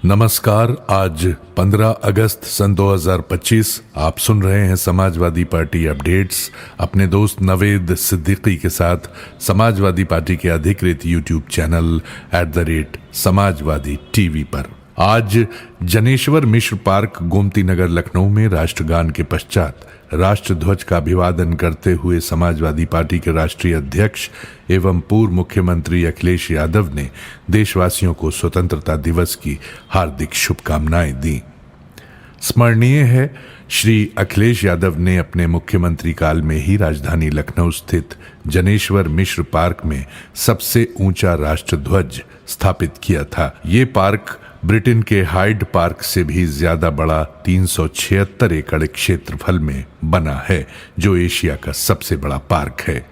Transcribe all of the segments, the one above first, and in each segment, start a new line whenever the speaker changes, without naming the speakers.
नमस्कार। आज 15 अगस्त सन 2025 आप सुन रहे हैं समाजवादी पार्टी अपडेट्स अपने दोस्त नवेद सिद्दीकी के साथ समाजवादी पार्टी के अधिकृत यूट्यूब चैनल @समाजवादी टीवी पर। आज जनेश्वर मिश्र पार्क गोमती नगर लखनऊ में राष्ट्रगान के पश्चात राष्ट्र ध्वज का अभिवादन करते हुए समाजवादी पार्टी के राष्ट्रीय अध्यक्ष एवं पूर्व मुख्यमंत्री अखिलेश यादव ने देशवासियों को स्वतंत्रता दिवस की हार्दिक शुभकामनाएं दी। स्मरणीय है, श्री अखिलेश यादव ने अपने मुख्यमंत्री काल में ही राजधानी लखनऊ स्थित जनेश्वर मिश्र पार्क में सबसे ऊंचा राष्ट्र ध्वज स्थापित किया था। ये पार्क ब्रिटेन के हाइड पार्क से भी ज्यादा बड़ा 376 एकड़ क्षेत्रफल में बना है, जो एशिया का सबसे बड़ा पार्क है।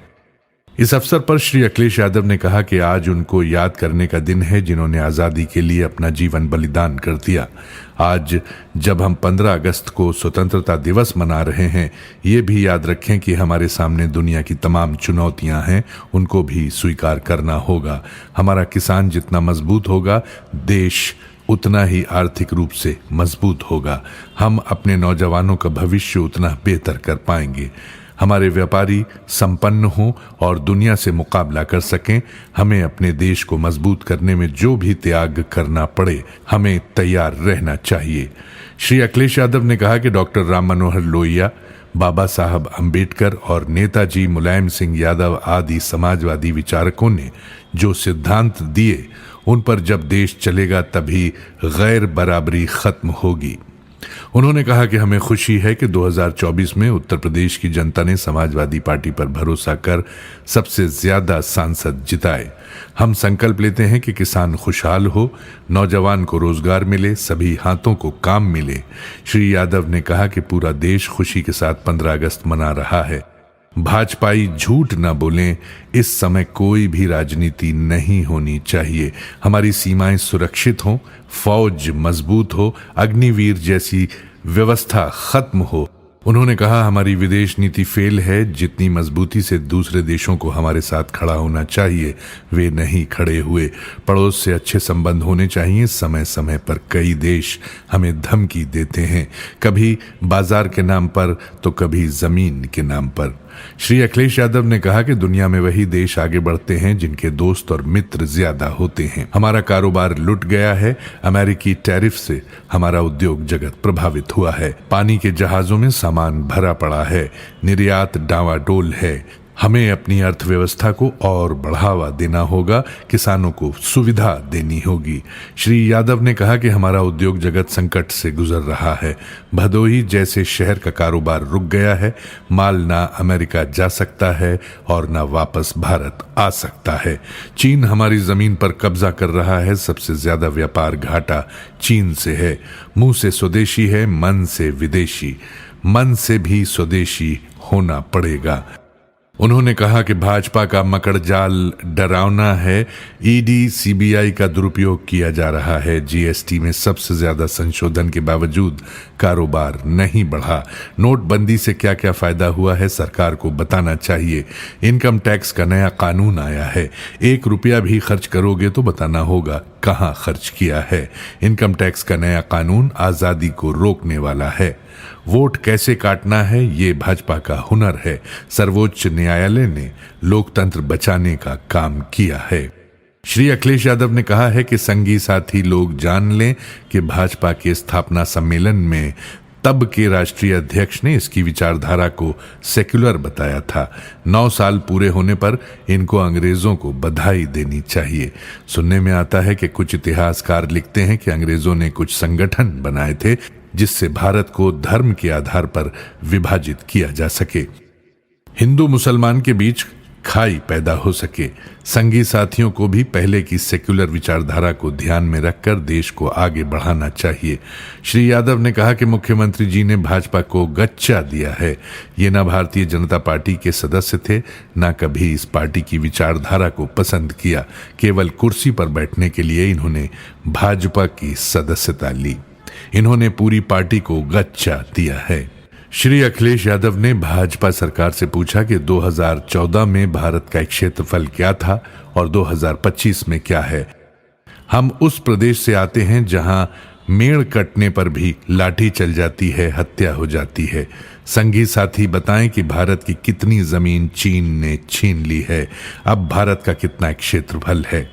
इस अवसर पर श्री अखिलेश यादव ने कहा कि आज उनको याद करने का दिन है जिन्होंने आजादी के लिए अपना जीवन बलिदान कर दिया। आज जब हम 15 अगस्त को स्वतंत्रता दिवस मना रहे हैं, ये भी याद रखें कि हमारे सामने दुनिया की तमाम चुनौतियां हैं, उनको भी स्वीकार करना होगा। हमारा किसान जितना मजबूत होगा, देश उतना ही आर्थिक रूप से मजबूत होगा। हम अपने नौजवानों का भविष्य उतना बेहतर कर पाएंगे। हमारे व्यापारी संपन्न हों और दुनिया से मुकाबला कर सकें। हमें अपने देश को मजबूत करने में जो भी त्याग करना पड़े, हमें तैयार रहना चाहिए। श्री अखिलेश यादव ने कहा कि डॉक्टर राम मनोहर लोहिया, बाबा साहब अंबेडकर और नेताजी मुलायम सिंह यादव आदि समाजवादी विचारकों ने जो सिद्धांत दिए, उन पर जब देश चलेगा तभी गैर बराबरी खत्म होगी। उन्होंने कहा कि हमें खुशी है कि 2024 में उत्तर प्रदेश की जनता ने समाजवादी पार्टी पर भरोसा कर सबसे ज्यादा सांसद जिताए। हम संकल्प लेते हैं कि किसान खुशहाल हो, नौजवान को रोजगार मिले, सभी हाथों को काम मिले। श्री यादव ने कहा कि पूरा देश खुशी के साथ 15 अगस्त मना रहा है। भाजपाई झूठ न बोलें, इस समय कोई भी राजनीति नहीं होनी चाहिए। हमारी सीमाएं सुरक्षित हों, फौज मजबूत हो, अग्निवीर जैसी व्यवस्था खत्म हो। उन्होंने कहा हमारी विदेश नीति फेल है। जितनी मजबूती से दूसरे देशों को हमारे साथ खड़ा होना चाहिए, वे नहीं खड़े हुए। पड़ोस से अच्छे संबंध होने चाहिए। समय समय पर कई देश हमें धमकी देते हैं, कभी बाजार के नाम पर तो कभी जमीन के नाम पर। श्री अखिलेश यादव ने कहा कि दुनिया में वही देश आगे बढ़ते हैं जिनके दोस्त और मित्र ज्यादा होते हैं। हमारा कारोबार लुट गया है। अमेरिकी टैरिफ से हमारा उद्योग जगत प्रभावित हुआ है। पानी के जहाजों में सामान भरा पड़ा है। निर्यात डावाडोल है। हमें अपनी अर्थव्यवस्था को और बढ़ावा देना होगा। किसानों को सुविधा देनी होगी। श्री यादव ने कहा कि हमारा उद्योग जगत संकट से गुजर रहा है। भदोही जैसे शहर का कारोबार रुक गया है। माल ना अमेरिका जा सकता है और ना वापस भारत आ सकता है। चीन हमारी जमीन पर कब्जा कर रहा है। सबसे ज्यादा व्यापार घाटा चीन से है। मुंह से स्वदेशी है, मन से विदेशी। मन से भी स्वदेशी होना पड़ेगा। उन्होंने कहा कि भाजपा का मकड़ जाल डरावना है। ईडी सीबीआई का दुरुपयोग किया जा रहा है। जीएसटी में सबसे ज्यादा संशोधन के बावजूद कारोबार नहीं बढ़ा। नोटबंदी से क्या क्या फायदा हुआ है, सरकार को बताना चाहिए। इनकम टैक्स का नया कानून आया है। 1 रुपया भी खर्च करोगे तो बताना होगा कहां खर्च किया है। इनकम टैक्स का नया कानून आजादी को रोकने वाला है। वोट कैसे काटना है, ये भाजपा का हुनर है। सर्वोच्च न्यायालय ने लोकतंत्र बचाने का काम किया है। श्री अखिलेश यादव ने कहा है कि संगी साथी लोग जान लें कि भाजपा के स्थापना सम्मेलन में तब के राष्ट्रीय अध्यक्ष ने इसकी विचारधारा को सेक्युलर बताया था। 9 साल पूरे होने पर इनको अंग्रेजों को बधाई देनी चाहिए। सुनने में आता है कि कुछ इतिहासकार लिखते हैं कि अंग्रेजों ने कुछ संगठन बनाए थे जिससे भारत को धर्म के आधार पर विभाजित किया जा सके, हिंदू मुसलमान के बीच खाई पैदा हो सके। संगी साथियों को भी पहले की सेक्युलर विचारधारा को ध्यान में रखकर देश को आगे बढ़ाना चाहिए। श्री यादव ने कहा कि मुख्यमंत्री जी ने भाजपा को गच्चा दिया है। ये ना भारतीय जनता पार्टी के सदस्य थे, ना कभी इस पार्टी की विचारधारा को पसंद किया। केवल कुर्सी पर बैठने के लिए इन्होंने भाजपा की सदस्यता ली। इन्होंने पूरी पार्टी को गच्चा दिया है। श्री अखिलेश यादव ने भाजपा सरकार से पूछा कि 2014 में भारत का क्षेत्रफल क्या था और 2025 में क्या है। हम उस प्रदेश से आते हैं जहां मेड़ कटने पर भी लाठी चल जाती है, हत्या हो जाती है। संगी साथी बताएं कि भारत की कितनी जमीन चीन ने छीन ली है, अब भारत का कितना क्षेत्रफल है।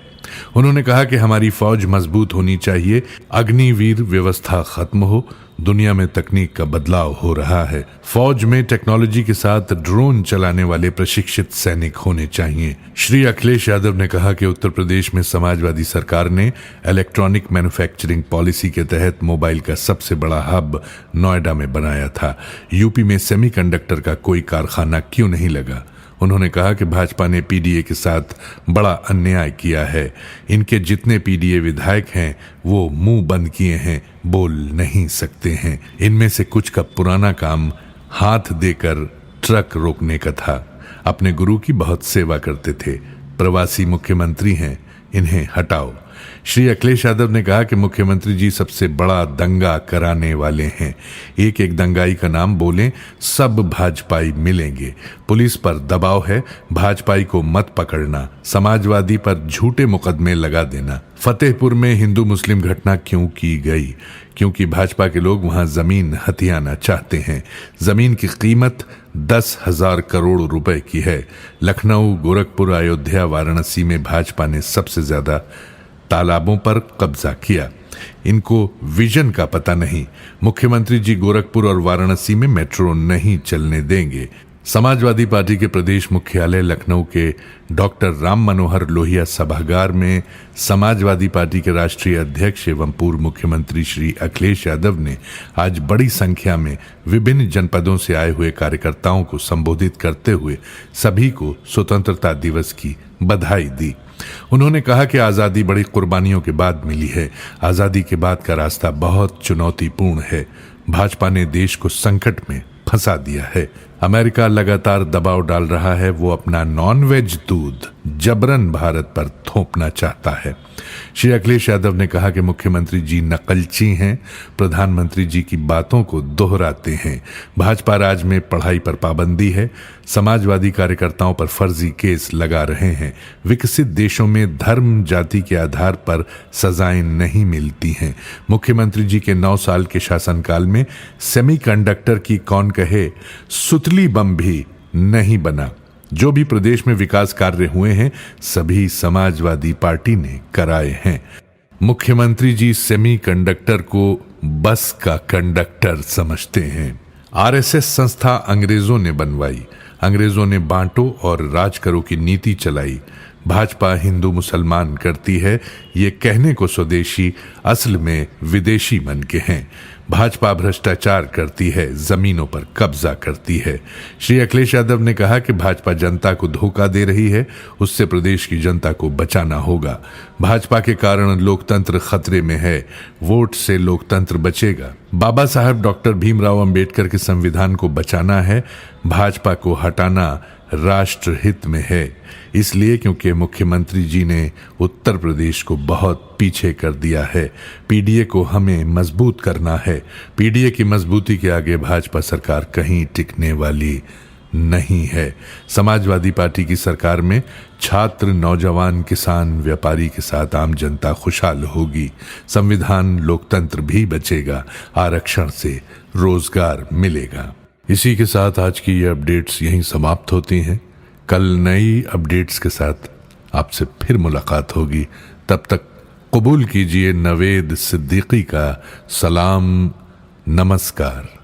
उन्होंने कहा कि हमारी फौज मजबूत होनी चाहिए, अग्निवीर व्यवस्था खत्म हो, दुनिया में तकनीक का बदलाव हो रहा है। फौज में टेक्नोलॉजी के साथ ड्रोन चलाने वाले प्रशिक्षित सैनिक होने चाहिए। श्री अखिलेश यादव ने कहा कि उत्तर प्रदेश में समाजवादी सरकार ने इलेक्ट्रॉनिक मैन्युफैक्चरिंग पॉलिसी के तहत मोबाइल का सबसे बड़ा हब नोएडा में बनाया था। यूपी में सेमीकंडक्टर का कोई कारखाना क्यों नहीं लगा? उन्होंने कहा कि भाजपा ने पीडीए के साथ बड़ा अन्याय किया है। इनके जितने पीडीए विधायक हैं वो मुंह बंद किए हैं, बोल नहीं सकते हैं। इनमें से कुछ का पुराना काम हाथ देकर ट्रक रोकने का था। अपने गुरु की बहुत सेवा करते थे, प्रवासी मुख्यमंत्री हैं, इन्हें हटाओ। श्री अखिलेश यादव ने कहा कि मुख्यमंत्री जी सबसे बड़ा दंगा कराने वाले हैं। एक एक दंगाई का नाम बोलें, सब भाजपाई मिलेंगे। पुलिस पर दबाव है, भाजपाई को मत पकड़ना, समाजवादी पर झूठे मुकदमे लगा देना। फतेहपुर में हिंदू मुस्लिम घटना क्यों की गई? क्योंकि भाजपा के लोग वहां जमीन हथियाना चाहते हैं। जमीन की कीमत 10,000 करोड़ रुपए की है। लखनऊ, गोरखपुर, अयोध्या, वाराणसी में भाजपा ने सबसे ज्यादा तालाबों पर कब्जा किया। इनको विजन का पता नहीं। मुख्यमंत्री जी गोरखपुर और वाराणसी में मेट्रो नहीं चलने देंगे। समाजवादी पार्टी के प्रदेश मुख्यालय लखनऊ के डॉक्टर राम मनोहर लोहिया सभागार में समाजवादी पार्टी के राष्ट्रीय अध्यक्ष एवं पूर्व मुख्यमंत्री श्री अखिलेश यादव ने आज बड़ी संख्या में विभिन्न जनपदों से आए हुए कार्यकर्ताओं को संबोधित करते हुए सभी को स्वतंत्रता दिवस की बधाई दी। उन्होंने कहा कि आजादी बड़ी कुर्बानियों के बाद मिली है। आजादी के बाद का रास्ता बहुत चुनौतीपूर्ण है। भाजपा ने देश को संकट में फंसा दिया है। अमेरिका लगातार दबाव डाल रहा है। वो अपना नॉन-वेज दूध जबरन भारत पर थोपना चाहता है। श्री अखिलेश यादव ने कहा कि मुख्यमंत्री जी नकलची हैं, प्रधानमंत्री जी की बातों को दोहराते हैं। भाजपा राज में पढ़ाई पर पाबंदी है, समाजवादी कार्यकर्ताओं पर फर्जी केस लगा रहे हैं। विकसित देशों में धर्म जाति के आधार पर सजाएं नहीं मिलती हैं। मुख्यमंत्री जी के 9 साल के शासनकाल में सेमीकंडक्टर की कौन कहे सुतली बम भी नहीं बना। जो भी प्रदेश में विकास कार्य हुए हैं सभी समाजवादी पार्टी ने कराए हैं। मुख्यमंत्री जी सेमीकंडक्टर को बस का कंडक्टर समझते हैं। आरएसएस संस्था अंग्रेजों ने बनवाई, अंग्रेजों ने बांटो और राज करो की नीति चलाई। भाजपा हिंदू मुसलमान करती है, ये कहने को स्वदेशी, असल में विदेशी मन के हैं। भाजपा भ्रष्टाचार करती है, जमीनों पर कब्जा करती है। श्री अखिलेश यादव ने कहा कि भाजपा जनता को धोखा दे रही है, उससे प्रदेश की जनता को बचाना होगा। भाजपा के कारण लोकतंत्र खतरे में है, वोट से लोकतंत्र बचेगा। बाबा साहब डॉक्टर भीमराव अंबेडकर के संविधान को बचाना है, भाजपा को हटाना राष्ट्र हित में है। इसलिए क्योंकि मुख्यमंत्री जी ने उत्तर प्रदेश को बहुत पीछे कर दिया है। पीडीए को हमें मजबूत करना है। पीडीए की मजबूती के आगे भाजपा सरकार कहीं टिकने वाली नहीं है। समाजवादी पार्टी की सरकार में छात्र, नौजवान, किसान, व्यापारी के साथ आम जनता खुशहाल होगी। संविधान, लोकतंत्र भी बचेगा। आरक्षण से रोजगार मिलेगा। इसी के साथ आज की ये अपडेट्स यहीं समाप्त होती हैं। कल नई अपडेट्स के साथ आपसे फिर मुलाकात होगी। तब तक कबूल कीजिए नवेद सिद्दीकी का सलाम, नमस्कार।